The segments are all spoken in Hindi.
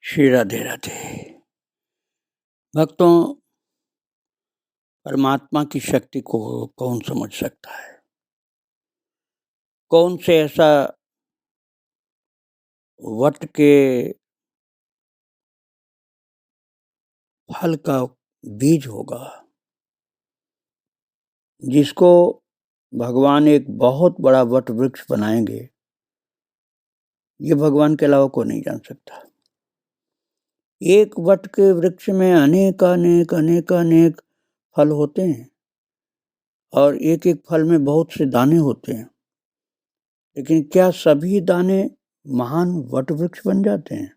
श्री राधे राधे। भक्तों, परमात्मा की शक्ति को कौन समझ सकता है? कौन से ऐसा वट के फल का बीज होगा जिसको भगवान एक बहुत बड़ा वट वृक्ष बनाएंगे? ये भगवान के अलावा कोई नहीं जान सकता। एक वट के वृक्ष में अनेक अनेक अनेक अनेक फल होते हैं और एक एक फल में बहुत से दाने होते हैं, लेकिन क्या सभी दाने महान वट वृक्ष बन जाते हैं?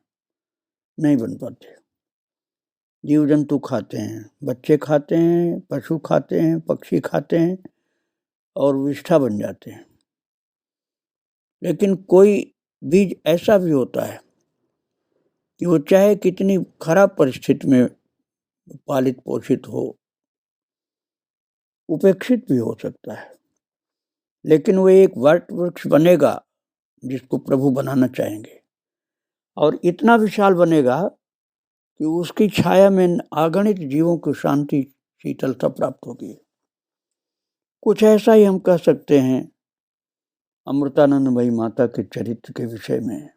नहीं बन पाते। जीव जंतु खाते हैं, बच्चे खाते हैं, पशु खाते हैं, पक्षी खाते हैं और विष्ठा बन जाते हैं। लेकिन कोई बीज ऐसा भी होता है कि वो चाहे कितनी खराब परिस्थिति में पालित पोषित हो, उपेक्षित भी हो सकता है, लेकिन वो एक वट वृक्ष बनेगा जिसको प्रभु बनाना चाहेंगे और इतना विशाल बनेगा कि उसकी छाया में अगणित जीवों को शांति शीतलता प्राप्त होगी। कुछ ऐसा ही हम कह सकते हैं अमृतानंदमयी माता के चरित्र के विषय में।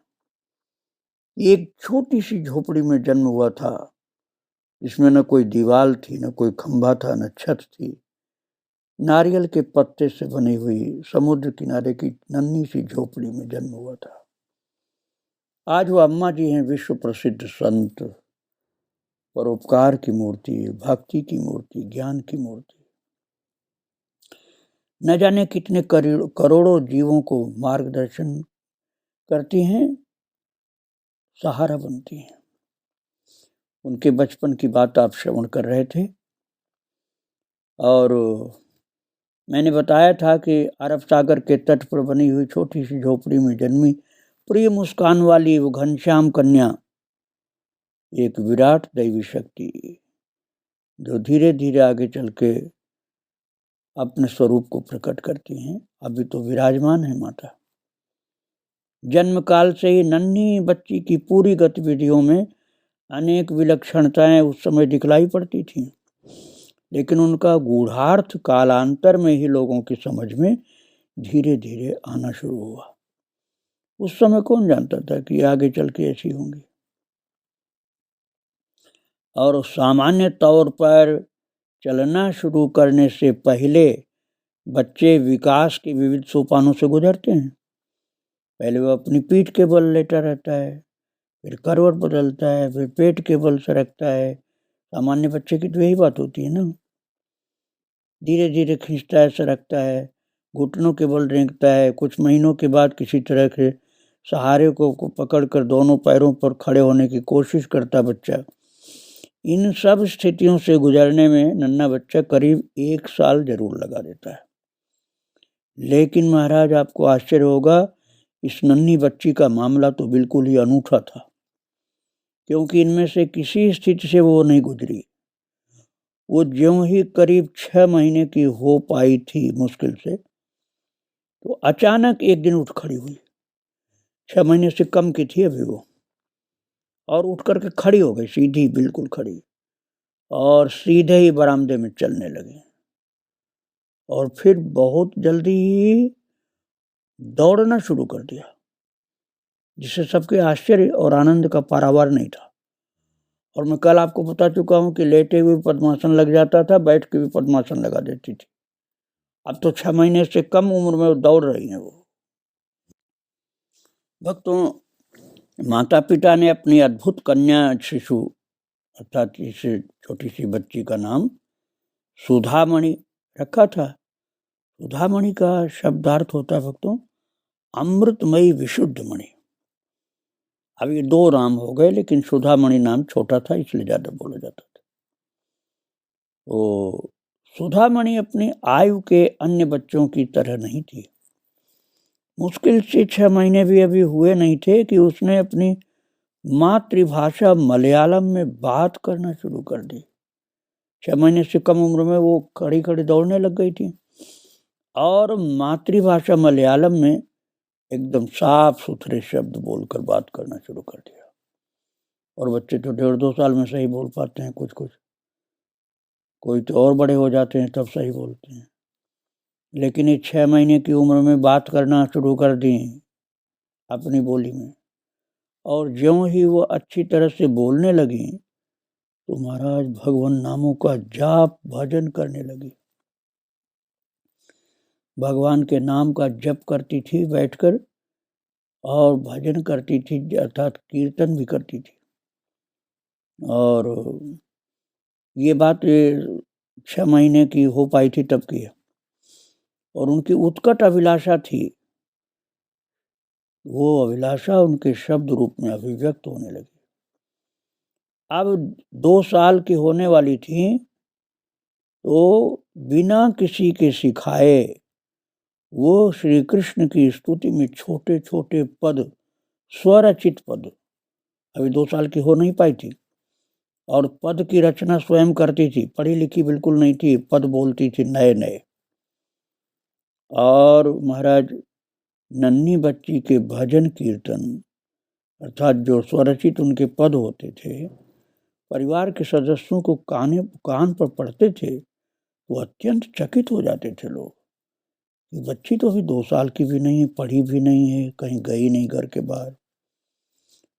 एक छोटी सी झोपड़ी में जन्म हुआ था, इसमें न कोई दीवार थी, न कोई खंभा था, न छत थी। नारियल के पत्ते से बनी हुई समुद्र किनारे की नन्ही सी झोपड़ी में जन्म हुआ था। आज वो अम्मा जी हैं विश्व प्रसिद्ध संत, परोपकार की मूर्ति, भक्ति की मूर्ति, ज्ञान की मूर्ति। न जाने कितने करोड़ों जीवों को मार्गदर्शन करती हैं, सहारा बनती हैं। उनके बचपन की बात आप श्रवण कर रहे थे और मैंने बताया था कि अरब सागर के तट पर बनी हुई छोटी सी झोपड़ी में जन्मी प्रिय मुस्कान वाली वो घनश्याम कन्या एक विराट दैवी शक्ति जो धीरे धीरे आगे चल के अपने स्वरूप को प्रकट करती हैं। अभी तो विराजमान है माता। जन्म काल से ही नन्ही बच्ची की पूरी गतिविधियों में अनेक विलक्षणताएं उस समय दिखलाई पड़ती थीं, लेकिन उनका गूढ़ार्थ कालांतर में ही लोगों की समझ में धीरे धीरे आना शुरू हुआ। उस समय कौन जानता था कि आगे चल के ऐसी होंगी। और सामान्य तौर पर चलना शुरू करने से पहले बच्चे विकास के विविध सोपानों से गुजरते हैं। पहले वो अपनी पीठ के बल लेटा रहता है, फिर करवट बदलता है, फिर पेट के बल सरकता है। सामान्य बच्चे की तो यही बात होती है ना। धीरे धीरे खींचता है, सरकता है, घुटनों के बल रेंगता है। कुछ महीनों के बाद किसी तरह के सहारे को पकड़कर दोनों पैरों पर खड़े होने की कोशिश करता बच्चा। इन सब स्थितियों से गुजरने में नन्हा बच्चा करीब 1 साल जरूर लगा देता है। लेकिन महाराज, आपको आश्चर्य होगा, इस नन्ही बच्ची का मामला तो बिल्कुल ही अनूठा था, क्योंकि इनमें से किसी स्थिति से वो नहीं गुजरी। वो ज्यों ही करीब 6 महीने की हो पाई थी मुश्किल से, तो अचानक एक दिन उठ खड़ी हुई। 6 महीने से कम की थी अभी वो, और उठ करके खड़ी हो गई, सीधी बिल्कुल खड़ी, और सीधे ही बरामदे में चलने लगी। और फिर बहुत जल्दी ही दौड़ना शुरू कर दिया, जिससे सबके आश्चर्य और आनंद का पारावार नहीं था। और मैं कल आपको बता चुका हूं कि लेटे हुए पद्मासन लग जाता था, बैठ के भी पद्मासन लगा देती थी। अब तो 6 महीने से कम उम्र में दौड़ रही हैं वो। भक्तों, माता पिता ने अपनी अद्भुत कन्या शिशु अर्थात इस छोटी सी बच्ची का नाम सुधामणि रखा था। सुधामणि का शब्दार्थ होता है भक्तों अमृतमयी विशुद्ध मणि। अब ये 2 नाम हो गए, लेकिन सुधामणि नाम छोटा था इसलिए ज्यादा बोला जाता था। तो सुधामणि अपनी आयु के अन्य बच्चों की तरह नहीं थी। मुश्किल से 6 महीने भी अभी हुए नहीं थे कि उसने अपनी मातृभाषा मलयालम में बात करना शुरू कर दी। 6 महीने से कम उम्र में वो खड़ी खड़ी दौड़ने लग गई थी और मातृभाषा मलयालम में एकदम साफ सुथरे शब्द बोलकर बात करना शुरू कर दिया। और बच्चे तो 1.5-2 साल में सही बोल पाते हैं कुछ कुछ, कोई तो और बड़े हो जाते हैं तब सही बोलते हैं। लेकिन ये 6 महीने की उम्र में बात करना शुरू कर दी अपनी बोली में, और ज्यों ही वो अच्छी तरह से बोलने लगी तो महाराज भगवान नामों का जाप भजन करने लगी। भगवान के नाम का जप करती थी बैठकर, और भजन करती थी अर्थात कीर्तन भी करती थी। और ये बात 6 महीने की हो पाई थी तब की है। और उनकी उत्कट अभिलाषा थी, वो अभिलाषा उनके शब्द रूप में अभिव्यक्त होने लगी। अब 2 साल की होने वाली थी तो बिना किसी के सिखाए वो श्री कृष्ण की स्तुति में छोटे छोटे पद, स्वरचित पद, अभी 2 साल की हो नहीं पाई थी, और पद की रचना स्वयं करती थी, पढ़ी लिखी बिल्कुल नहीं थी, पद बोलती थी नए नए। और महाराज नन्ही बच्ची के भजन कीर्तन अर्थात जो स्वरचित उनके पद होते थे, परिवार के सदस्यों को कान पर पड़ते थे, वो अत्यंत चकित हो जाते थे लोग कि बच्ची तो अभी 2 साल की भी नहीं है, पढ़ी भी नहीं है, कहीं गई नहीं घर के बाहर,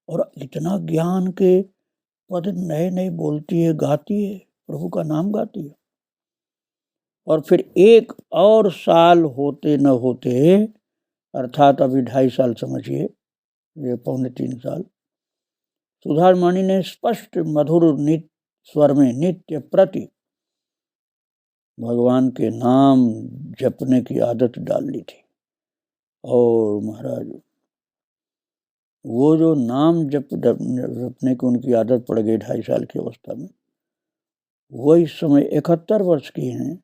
और इतना ज्ञान के पद नए नए बोलती है, गाती है, प्रभु का नाम गाती है। और फिर 1 और साल होते न होते, अर्थात अभी 2.5 साल समझिए, ये 2.75 साल, सुधामणि ने स्पष्ट मधुर नित्य स्वर में नित्य प्रति भगवान के नाम जपने की आदत डाल ली थी। और महाराज वो जो नाम जपने की उनकी आदत पड़ गई 2.5 साल की अवस्था में, वो इस समय 71 वर्ष की हैं,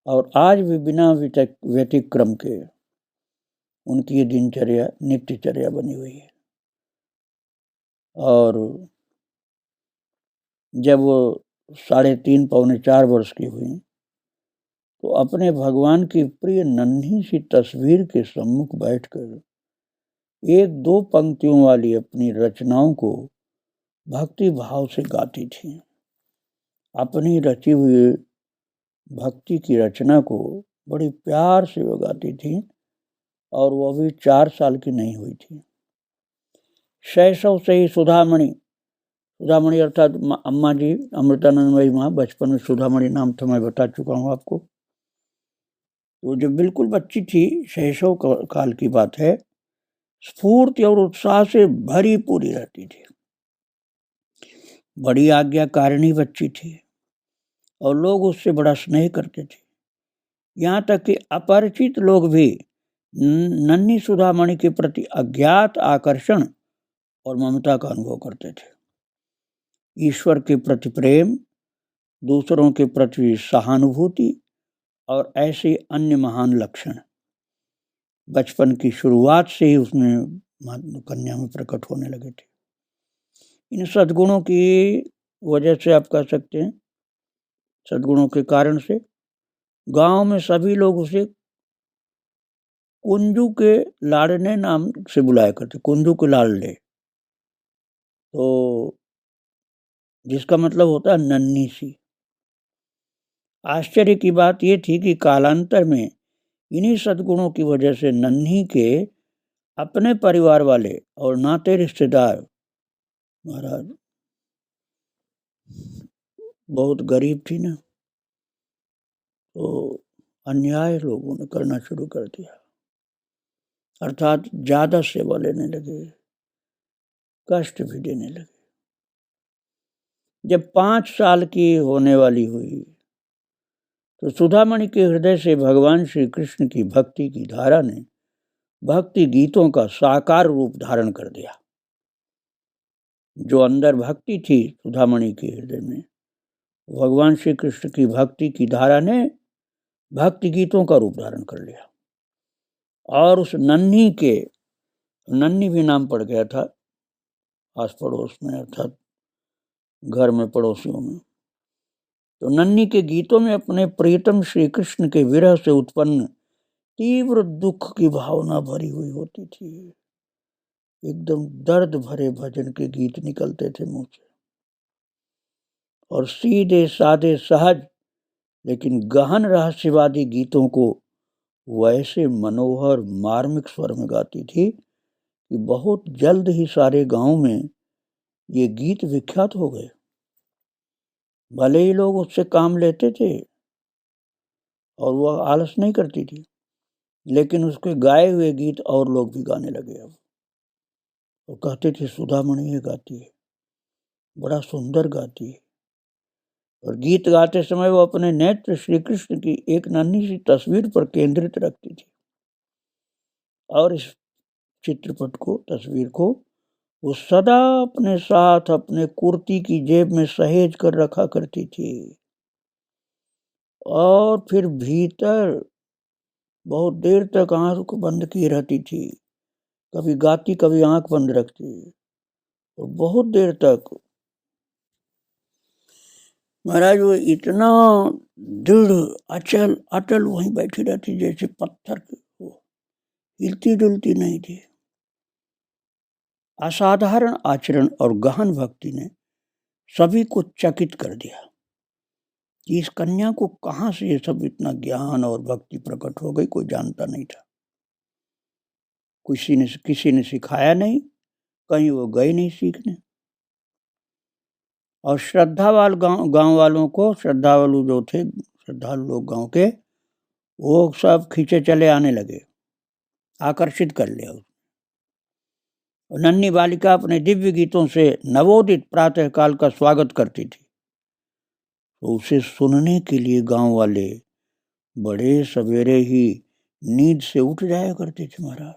और आज भी बिना व्यतिक्रम के उनकी ये दिनचर्या नित्यचर्या बनी हुई है। और जब वो 3.5 पौने 4 वर्ष की हुई तो अपने भगवान की प्रिय नन्ही सी तस्वीर के सम्मुख बैठकर 1-2 पंक्तियों वाली अपनी रचनाओं को भक्ति भाव से गाती थी। अपनी रची हुई भक्ति की रचना को बड़ी प्यार से वो गाती थी, और वो अभी 4 साल की नहीं हुई थी। शैशव से ही सुधामणि अर्थात अम्मा जी अमृतानंदमयी माँ, बचपन में सुधामणि नाम था, मैं बता चुका हूँ आपको। तो जब बिल्कुल बच्ची थी, शैशव काल की बात है, स्फूर्ति और उत्साह से भरी पूरी रहती थी, बड़ी आज्ञाकारिणी बच्ची थी, और लोग उससे बड़ा स्नेह करते थे। यहाँ तक कि अपरिचित लोग भी नन्ही सुधामणि के प्रति अज्ञात आकर्षण और ममता का अनुभव करते थे। ईश्वर के प्रति प्रेम, दूसरों के प्रति सहानुभूति और ऐसे अन्य महान लक्षण बचपन की शुरुआत से ही उसमें कन्या में प्रकट होने लगे थे। इन सद्गुणों की वजह से आप कह सकते हैं, सद्गुणों के कारण से गांव में सभी लोग उसे कुंजू के लाडने नाम से बुलाया करते, कुंजू के लाडले, तो जिसका मतलब होता है नन्ही सी। आश्चर्य की बात यह थी कि कालांतर में इन्हीं सद्गुणों की वजह से नन्ही के अपने परिवार वाले और नाते रिश्तेदार महाराज बहुत गरीब थी ना, तो अन्याय लोगों ने करना शुरू कर दिया, अर्थात ज्यादा सेवा लेने लगे, कष्ट भी देने लगे। जब 5 साल की होने वाली हुई तो सुधामणि के हृदय से भगवान श्री कृष्ण की भक्ति की धारा ने भक्ति गीतों का साकार रूप धारण कर दिया। जो अंदर भक्ति थी सुधामणि के हृदय में, भगवान श्री कृष्ण की भक्ति की धारा ने भक्ति गीतों का रूप धारण कर लिया। और उस नन्ही के, नन्ही भी नाम पड़ गया था आस पड़ोस में, अर्थात घर में पड़ोसियों में। तो नन्ही के गीतों में अपने प्रियतम श्री कृष्ण के विरह से उत्पन्न तीव्र दुख की भावना भरी हुई होती थी। एकदम दर्द भरे भजन के गीत निकलते थे मुंह से, और सीधे साधे सहज लेकिन गहन रहस्यवादी गीतों को वैसे मनोहर मार्मिक स्वर में गाती थी कि बहुत जल्द ही सारे गांव में ये गीत विख्यात हो गए। भले ही लोग उससे काम लेते थे और वह आलस नहीं करती थी, लेकिन उसके गाए हुए गीत और लोग भी गाने लगे। अब वो कहते थे सुधामणि ये गाती है, बड़ा सुंदर गाती है। और गीत गाते समय वो अपने नेत्र श्री कृष्ण की एक नन्ही सी तस्वीर पर केंद्रित रखती थी, और इस चित्रपट को, तस्वीर को वो सदा अपने साथ अपने कुर्ती की जेब में सहेज कर रखा करती थी, और फिर भीतर बहुत देर तक आंख बंद किए रहती थी। कभी गाती, कभी आंख बंद रखती, और बहुत देर तक। महाराज वो इतना दृढ़ अचल अटल वहीं बैठी रहती जैसे पत्थर, हिलती डुलती नहीं थी। असाधारण आचरण और गहन भक्ति ने सभी को चकित कर दिया कि इस कन्या को कहां से ये सब इतना ज्ञान और भक्ति प्रकट हो गई, कोई जानता नहीं था। किसी ने सिखाया नहीं, कहीं वो गई नहीं सीखने। और श्रद्धावाल गांव वालों को, श्रद्धालु जो थे, श्रद्धालु लोग गांव के, वो सब खींचे चले आने लगे, आकर्षित कर लिया। नन्ही बालिका अपने दिव्य गीतों से नवोदित प्रातःकाल का स्वागत करती थी, तो उसे सुनने के लिए गांव वाले बड़े सवेरे ही नींद से उठ जाया करते थे महाराज।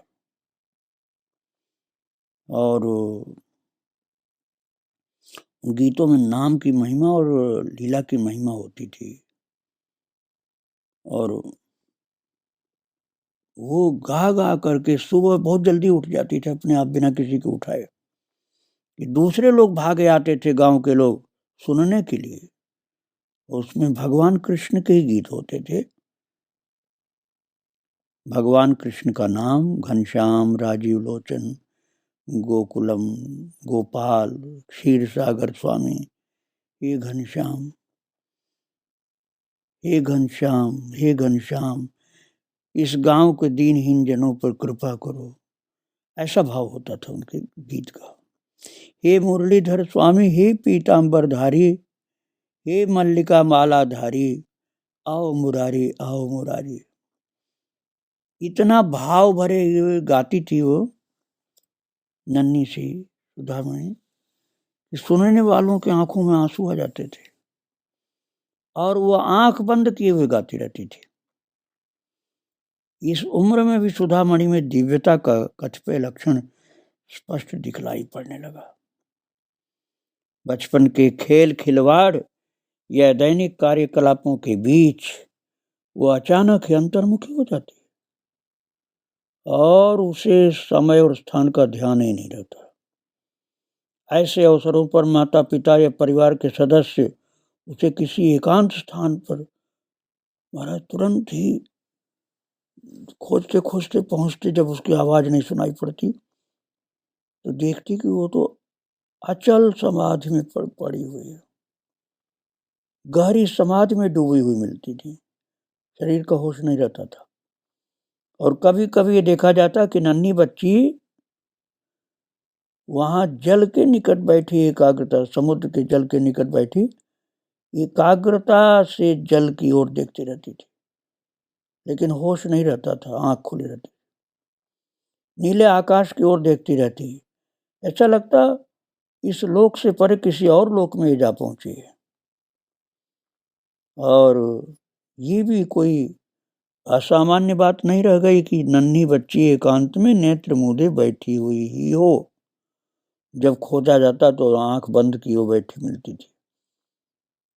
और गीतों में नाम की महिमा और लीला की महिमा होती थी, और वो गा गा करके सुबह बहुत जल्दी उठ जाती थी अपने आप, बिना किसी को उठाए। कि दूसरे लोग भागे आते थे, गांव के लोग, सुनने के लिए। उसमें भगवान कृष्ण के ही गीत होते थे। भगवान कृष्ण का नाम घनश्याम, राजीव लोचन, गोकुलम गोपाल, क्षीर सागर स्वामी, हे घनश्याम, हे घनश्याम, हे घनश्याम, इस गांव के दीनहीन जनों पर कृपा करो, ऐसा भाव होता था उनके गीत का। हे मुरलीधर स्वामी, हे पीतांबरधारी, हे मल्लिका मालाधारी, आओ मुरारी, आओ मुरारी। इतना भाव भरे हुए गाती थी वो नन्ही सी सुधामणि, सुनने वालों के आंखों में आंसू आ जाते थे, और वो आंख बंद किए हुए गाती रहती थी। इस उम्र में भी सुधामणि में दिव्यता का कतिपय लक्षण स्पष्ट दिखलाई पड़ने लगा। बचपन के खेल खिलवाड़ या दैनिक कार्यकलापों के बीच वो अचानक ही अंतर्मुखी हो जाती, और उसे समय और स्थान का ध्यान ही नहीं रहता। ऐसे अवसरों पर माता पिता या परिवार के सदस्य उसे किसी एकांत स्थान पर महाराज तुरंत ही खोजते खोजते पहुंचते। जब उसकी आवाज नहीं सुनाई पड़ती तो देखती कि वो तो अचल समाधि में पड़ी हुई है, गहरी समाधि में डूबी हुई मिलती थी, शरीर का होश नहीं रहता था। और कभी कभी ये देखा जाता कि नन्ही बच्ची वहां जल के निकट बैठी, एकाग्रता, समुद्र के जल के निकट बैठी एकाग्रता से जल की ओर देखती रहती थी, लेकिन होश नहीं रहता था, आंख खुली रहती, नीले आकाश की ओर देखती रहती। ऐसा लगता इस लोक से परे किसी और लोक में जा पहुंची है। और ये भी कोई असामान्य बात नहीं रह गई कि नन्ही बच्ची एकांत में नेत्र मूंदे बैठी हुई ही हो। जब खोजा जाता तो आंख बंद किए बैठी मिलती थी,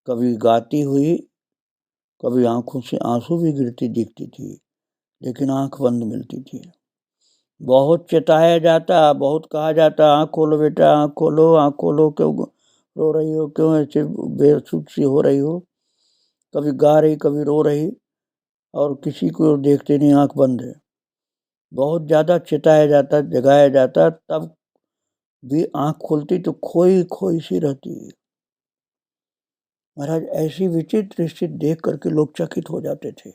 कभी गाती हुई, कभी आंखों से आंसू भी गिरती दिखती थी, लेकिन आंख बंद मिलती थी। बहुत चेताया जाता, बहुत कहा जाता, आंख खोलो बेटा, आंख खोलो, आंख खोलो, क्यों रो रही हो, क्यों ऐसे बेसुध सी हो रही हो। कभी गा रही, कभी रो रही, और किसी को देखते नहीं, आंख बंद है। बहुत ज़्यादा चिताया जाता, जगाया जाता, तब भी आँख खुलती तो खोई खोई सी रहती। महाराज ऐसी विचित्र स्थिति देख करके लोग चकित हो जाते थे।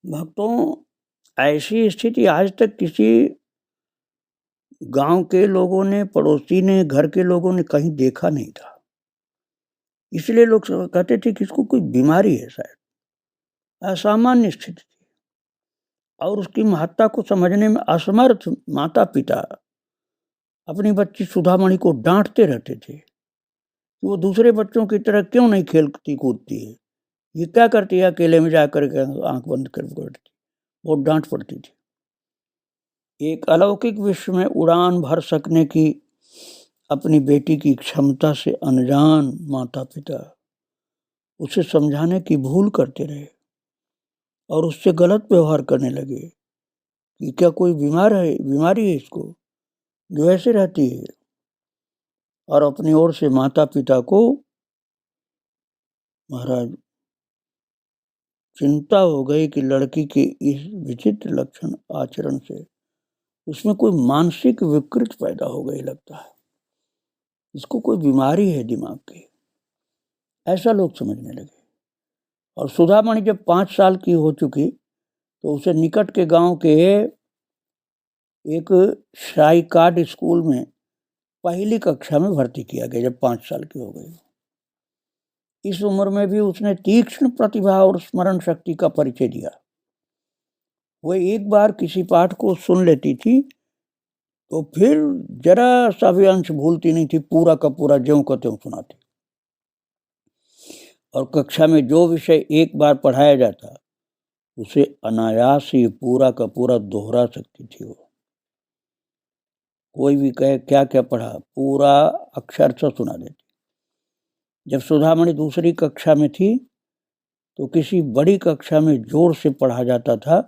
भक्तों, ऐसी स्थिति आज तक किसी गांव के लोगों ने, पड़ोसी ने, घर के लोगों ने कहीं देखा नहीं था। इसलिए लोग कहते थे कि इसको कोई बीमारी है, शायद असामान्य स्थिति थी। और उसकी महत्ता को समझने में असमर्थ माता पिता अपनी बच्ची सुधामणि को डांटते रहते थे कि वो दूसरे बच्चों की तरह क्यों नहीं खेलती कूदती है, ये क्या करती है अकेले में जाकर के आंख बंद कर बैठती। बहुत डांट पड़ती थी। एक अलौकिक विश्व में उड़ान भर सकने की अपनी बेटी की क्षमता से अनजान माता पिता उसे समझाने की भूल करते रहे और उससे गलत व्यवहार करने लगे कि क्या कोई बीमारी है इसको जो ऐसे रहती है। और अपनी ओर से माता पिता को महाराज चिंता हो गई कि लड़की के इस विचित्र लक्षण आचरण से उसमें कोई मानसिक विकृति पैदा हो गई, लगता है इसको कोई बीमारी है दिमाग की, ऐसा लोग समझने लगे। और सुधामणि जब 5 साल की हो चुकी तो उसे निकट के गांव के एक साइकार्ड स्कूल में पहली कक्षा में भर्ती किया गया जब 5 साल की हो गई। इस उम्र में भी उसने तीक्ष्ण प्रतिभा और स्मरण शक्ति का परिचय दिया। वह एक बार किसी पाठ को सुन लेती थी तो फिर जरा सा भी अंश भूलती नहीं थी, पूरा का पूरा ज्यों का त्यों सुनाती। और कक्षा में जो विषय एक बार पढ़ाया जाता उसे अनायास ही पूरा का पूरा दोहरा सकती थी। वो कोई भी कहे क्या क्या पढ़ा, पूरा अक्षरशः सुना देती। जब सुधामणि दूसरी कक्षा में थी तो किसी बड़ी कक्षा में जोर से पढ़ा जाता था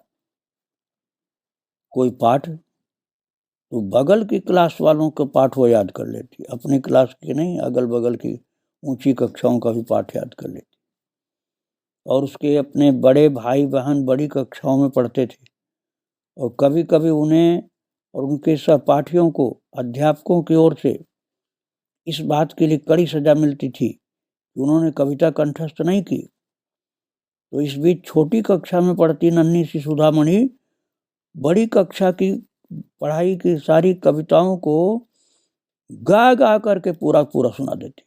कोई पाठ, तो बगल की क्लास वालों का पाठ वो याद कर लेती, अपनी क्लास की नहीं, अगल बगल की ऊंची कक्षाओं का भी पाठ याद कर लेती। और उसके अपने बड़े भाई बहन बड़ी कक्षाओं में पढ़ते थे और कभी कभी उन्हें और उनके सहपाठियों को अध्यापकों की ओर से इस बात के लिए कड़ी सजा मिलती थी कि उन्होंने कविता कंठस्थ नहीं की। तो इस बीच छोटी कक्षा में पढ़ती नन्ही सी सुधामणि बड़ी कक्षा की पढ़ाई की सारी कविताओं को गा गा करके पूरा पूरा सुना देती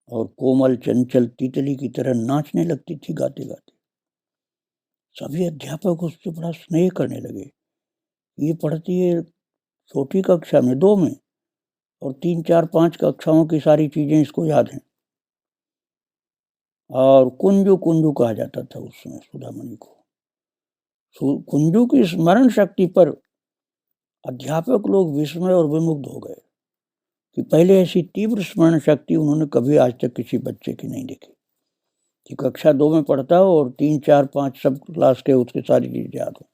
और कोमल चंचल तितली की तरह नाचने लगती थी गाते गाते। सभी अध्यापक उससे बड़ा स्नेह करने लगे। ये पढ़ती है छोटी कक्षा में 2 में और 3, 4, 5 कक्षाओं की सारी चीजें इसको याद हैं। और कुंजू कुंजू कहा जाता था उस समय सुधामणि को। कुंजू की स्मरण शक्ति पर अध्यापक लोग विस्मय और विमुग्ध हो गए कि पहले ऐसी तीव्र स्मरण शक्ति उन्होंने कभी आज तक किसी बच्चे की नहीं देखी कि कक्षा 2 में पढ़ता हो और 3, 4, 5 सब क्लास के उसके सारी चीजें याद हो।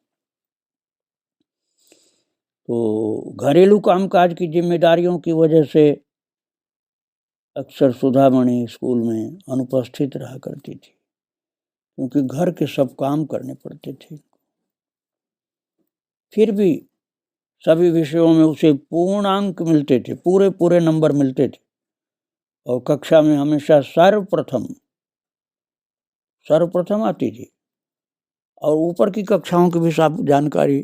तो घरेलू कामकाज की जिम्मेदारियों की वजह से अक्सर सुधामणि स्कूल में अनुपस्थित रहा करती थी क्योंकि घर के सब काम करने पड़ते थे। फिर भी सभी विषयों में उसे पूर्ण अंक मिलते थे, पूरे पूरे नंबर मिलते थे और कक्षा में हमेशा सर्वप्रथम आती थी। और ऊपर की कक्षाओं की भी सब जानकारी,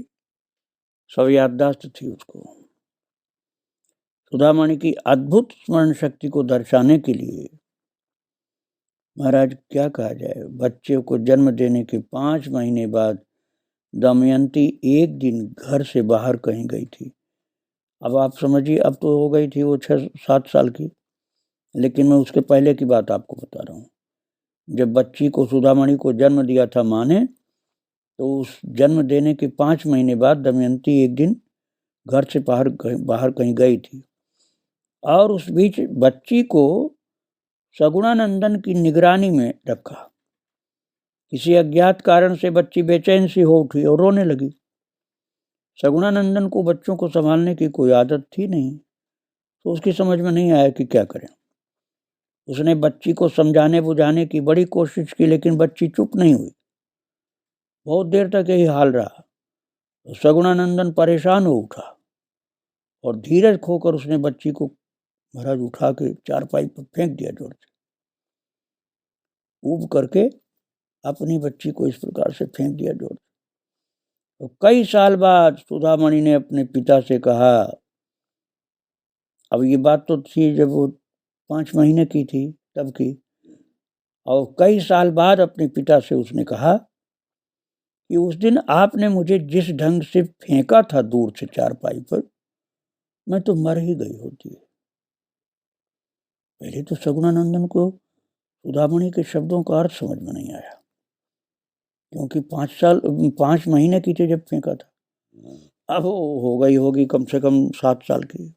सब याददाश्त थी उसको। सुधामणि की अद्भुत स्मरण शक्ति को दर्शाने के लिए महाराज क्या कहा जाए, बच्चे को जन्म देने के 5 महीने बाद दमयंती एक दिन घर से बाहर कहीं गई थी। अब आप समझिए, अब तो हो गई थी वो 6-7 साल की, लेकिन मैं उसके पहले की बात आपको बता रहा हूँ। जब बच्ची को सुधामणि को जन्म दिया था माँ ने, तो उस जन्म देने के 5 महीने बाद दमयंती एक दिन घर से बाहर कहीं गई थी और उस बीच बच्ची को सगुणानंदन की निगरानी में रखा। किसी अज्ञात कारण से बच्ची बेचैन सी हो उठी और रोने लगी। सगुणानंदन को बच्चों को संभालने की कोई आदत थी नहीं, तो उसकी समझ में नहीं आया कि क्या करें। उसने बच्ची को समझाने बुझाने की बड़ी कोशिश की, लेकिन बच्ची चुप नहीं हुई। बहुत देर तक यही हाल रहा। तो सगुणानंदन परेशान हो उठा और धीरज खोकर उसने बच्ची को महाराज उठा के चारपाई पर फेंक दिया जोर से। ऊब करके अपनी बच्ची को इस प्रकार से फेंक दिया जोर से। तो कई साल बाद सुधामणि ने अपने पिता से कहा, अब ये बात तो थी जब वो 5 महीने की थी तब की, और कई साल बाद अपने पिता से उसने कहा कि उस दिन आपने मुझे जिस ढंग से फेंका था दूर से चारपाई पर, मैं तो मर ही गई होती। पहले तो सगुणानंदन को सुधामणि के शब्दों का अर्थ समझ में नहीं आया, क्योंकि 5 महीने की थी जब फेंका था, अब हो गई होगी कम से कम 7 साल की।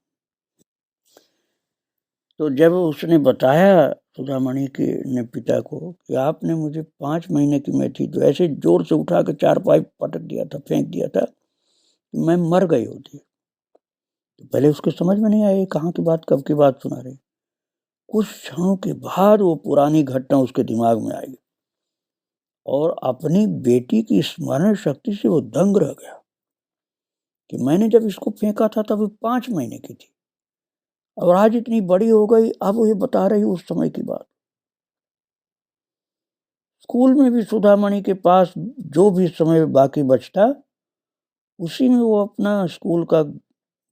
तो जब उसने बताया सुधामणि के ने पिता को कि आपने मुझे 5 महीने की मैं थी तो ऐसे जोर से उठा के चारपाई पटक दिया था, फेंक दिया था कि मैं मर गई होती। तो पहले उसके समझ में नहीं आया कहाँ की बात, कब की बात सुना रहे। कुछ क्षणों के बाद वो पुरानी घटना उसके दिमाग में आई और अपनी बेटी की स्मरण शक्ति से वो दंग रह गया कि मैंने जब इसको फेंका था तब 5 महीने की थी और आज इतनी बड़ी हो गई, अब वो ये बता रही उस समय की बात। स्कूल में भी सुधामणि के पास जो भी समय बाकी बचता उसी में वो अपना स्कूल का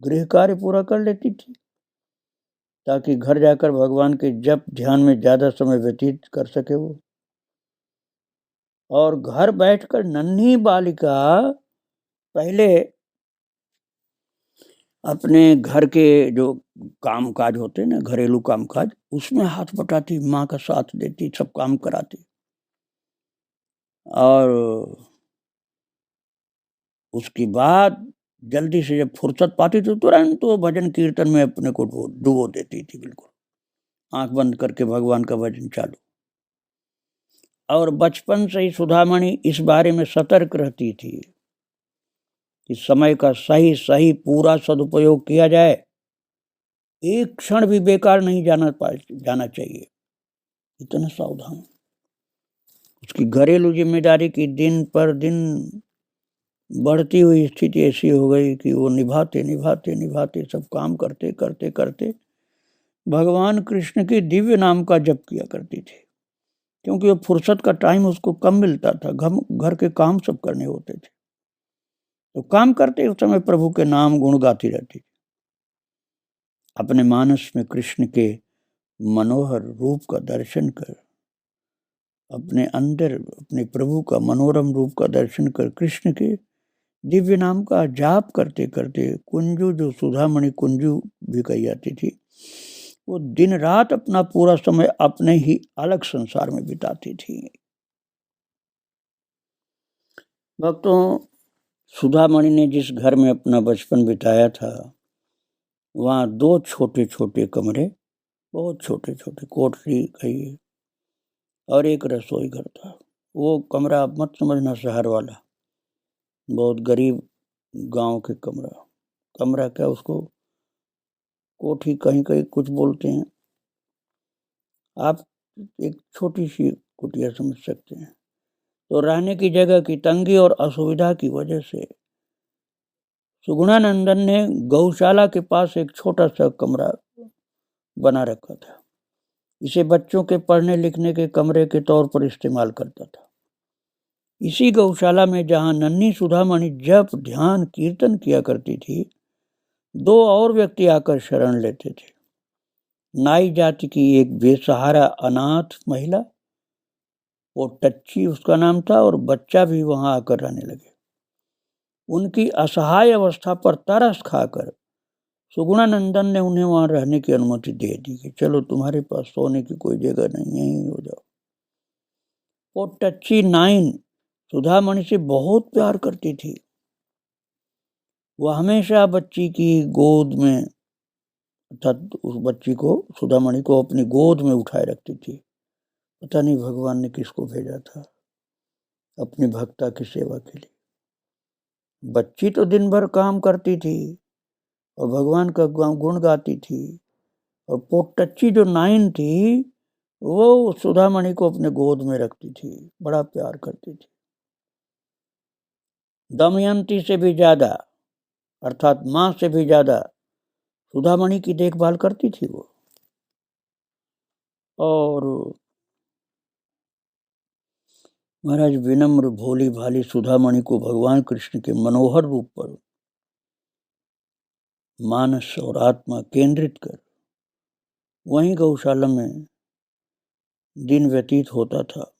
गृह कार्य पूरा कर लेती थी, ताकि घर जाकर भगवान के जप ध्यान में ज्यादा समय व्यतीत कर सके वो। और घर बैठकर नन्ही बालिका पहले अपने घर के जो काम काज होते ना, घरेलू काम काज, उसमें हाथ बटाती, माँ का साथ देती, सब काम कराती, और उसके बाद जल्दी से जब फुर्सत पाती थी तुरंत वो भजन कीर्तन में अपने को डुबो देती थी, बिल्कुल आंख बंद करके भगवान का भजन चालू। और बचपन से ही सुधामणि इस बारे में सतर्क रहती थी कि समय का सही सही पूरा सदुपयोग किया जाए, एक क्षण भी बेकार नहीं जाना चाहिए, इतना सावधान। उसकी घरेलू जिम्मेदारी की दिन पर दिन बढ़ती हुई स्थिति ऐसी हो गई कि वो निभाते निभाते निभाते सब काम करते करते करते भगवान कृष्ण के दिव्य नाम का जप किया करती थी, क्योंकि वो फुर्सत का टाइम उसको कम मिलता था, घर के काम सब करने होते थे। तो काम करते उस समय प्रभु के नाम गुण गाती रहती थी। अपने मानस में कृष्ण के मनोहर रूप का दर्शन कर, अपने अंदर अपने प्रभु का मनोरम रूप का दर्शन कर कृष्ण के दिव्य नाम का जाप करते करते कुंजू, जो सुधामणि कुंजू भी कही जाती थी, वो दिन रात अपना पूरा समय अपने ही अलग संसार में बिताती थी। भक्तों, सुधामणि ने जिस घर में अपना बचपन बिताया था वहाँ 2 छोटे छोटे कमरे, बहुत छोटे छोटे, कोठरी कहिए, और एक रसोई घर था। वो कमरा आप मत समझना शहर वाला, बहुत गरीब गांव के कमरा क्या, उसको कोठी कहीं कहीं कुछ बोलते हैं, आप एक छोटी सी कुटिया समझ सकते हैं। तो रहने की जगह की तंगी और असुविधा की वजह से सुगुणानंदन ने गौशाला के पास एक छोटा सा कमरा बना रखा था। इसे बच्चों के पढ़ने लिखने के कमरे के तौर पर इस्तेमाल करता था। इसी गौशाला में जहाँ नन्ही सुधामणि जप ध्यान कीर्तन किया करती थी, 2 और व्यक्ति आकर शरण लेते थे। नाई जाति की एक बेसहारा अनाथ महिला, वो टच्ची उसका नाम था, और बच्चा भी वहां आकर रहने लगे। उनकी असहाय अवस्था पर तरस खाकर सुगुणानंदन ने उन्हें वहां रहने की अनुमति दे दी कि चलो तुम्हारे पास सोने की कोई जगह नहीं, यहीं हो जाओ। वो टच्ची नाइन सुधामणि से बहुत प्यार करती थी। वह हमेशा बच्ची की गोद में, अर्थात उस बच्ची को, सुधामणि को अपनी गोद में उठाए रखती थी। पता नहीं भगवान ने किसको भेजा था अपनी भक्ता की सेवा के लिए। बच्ची तो दिन भर काम करती थी और भगवान का गुण गाती थी, और पोटच्ची जो नाइन थी वो सुधामणि को अपने गोद में रखती थी, बड़ा प्यार करती थी। दमयंती से भी ज्यादा, अर्थात माँ से भी ज्यादा सुधामणि की देखभाल करती थी वो। और महाराज विनम्र भोली भाली सुधामणि को भगवान कृष्ण के मनोहर रूप पर मानस और आत्मा केंद्रित कर वहीं गौशाला में दिन व्यतीत होता था।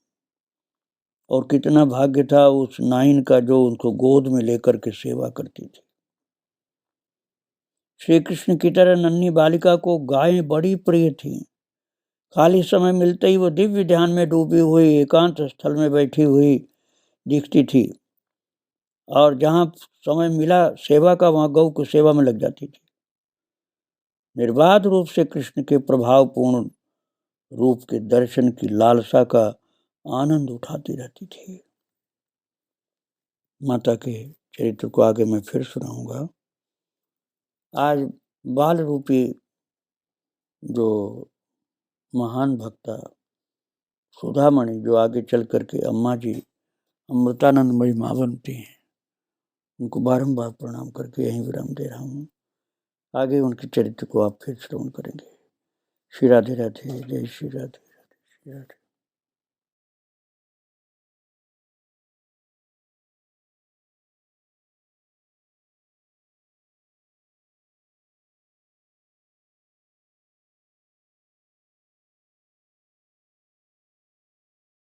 और कितना भाग्य था उस नाइन का जो उनको गोद में लेकर के सेवा करती थी। श्री कृष्ण की तरह नन्ही बालिका को गायें बड़ी प्रिय थीं। खाली समय मिलते ही वो दिव्य ध्यान में डूबी हुई एकांत स्थल में बैठी हुई दिखती थी, और जहां समय मिला सेवा का वहां गौ की सेवा में लग जाती थी। निर्बाध रूप से कृष्ण के प्रभावपूर्ण रूप के दर्शन की लालसा का आनंद उठाती रहती थी। माता के चरित्र को आगे मैं फिर सुनाऊंगा। आज बाल रूपी जो महान भक्ता सुधामणि, जो आगे चल करके अम्मा जी अमृतानंदमयी माँ बनती हैं, उनको बारंबार प्रणाम करके यहीं विराम दे रहा हूँ। आगे उनके चरित्र को आप फिर श्रवण करेंगे। श्री राधे राधे, जय श्री राधे राधे, श्री राधे।